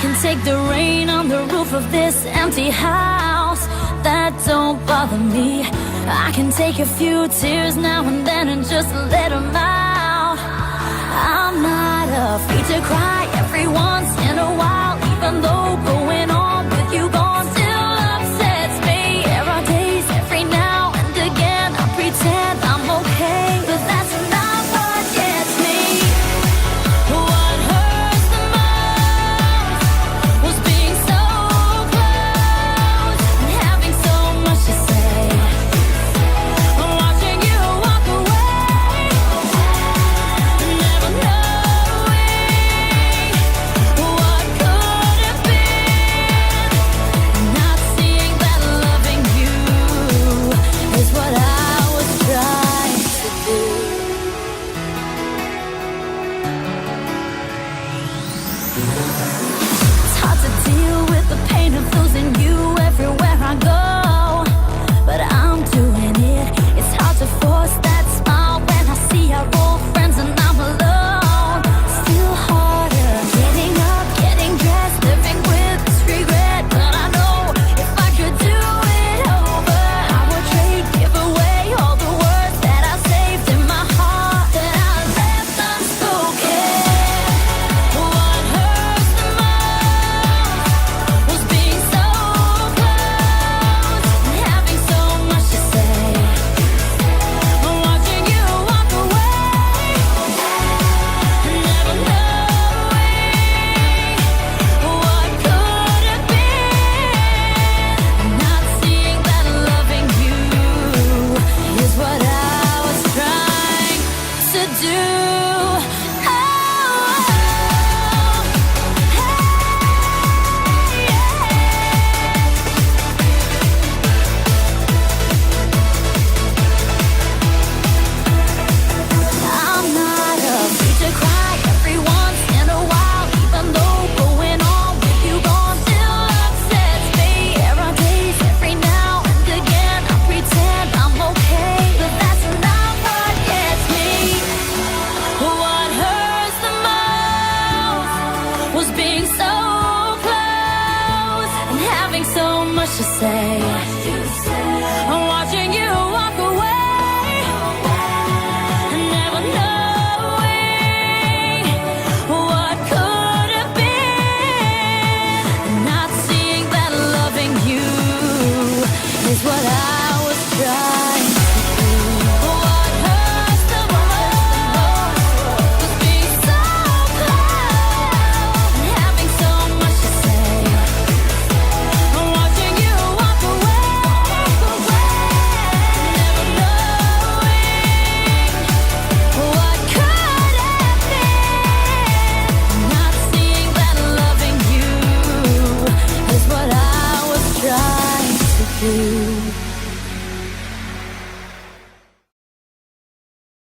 can take the rain on the roof of this empty house. That don't bother me. I can take a few tears now and then and just let them out. I'm not afraid to cry every once in a while, even though going on with you gone still upsets me. There are days every now and again I pretend I'm okay, but that's not what gets me. What hurts the most was being so close and having so much to say. Watching you walk away, never knowing what could have been. Not seeing that loving you is what I was trying to do. It's hard to deal with the pain of losing you everywhere I go, but I'm doing it. It's hard to force that smile when I see our old friends and I'm alone. Still harder getting up, getting dressed, living with this regret. But I know if I could do it over, I would trade, give away all the words that I saved in my heart, that I left unspoken. What hurts the most was being so close and having so much to say. Watching you walk away, never knowing what could have been. Not seeing that loving you is what I was trying to do. Oh, I'm not afraid to cry every once in a while, even though going on with you gone still upsets me. There are days every now and again I pretend I'm okay, but that's not what gets me. What hurts the most was being so close and having so much to say. Watching you walk away, never knowing what could have been. Not seeing that loving you is what I was trying to do. What hurts the most was being so close and having so much to say. Watching you walk away, never knowing what could have been. Not seeing that loving you is what I was trying to do.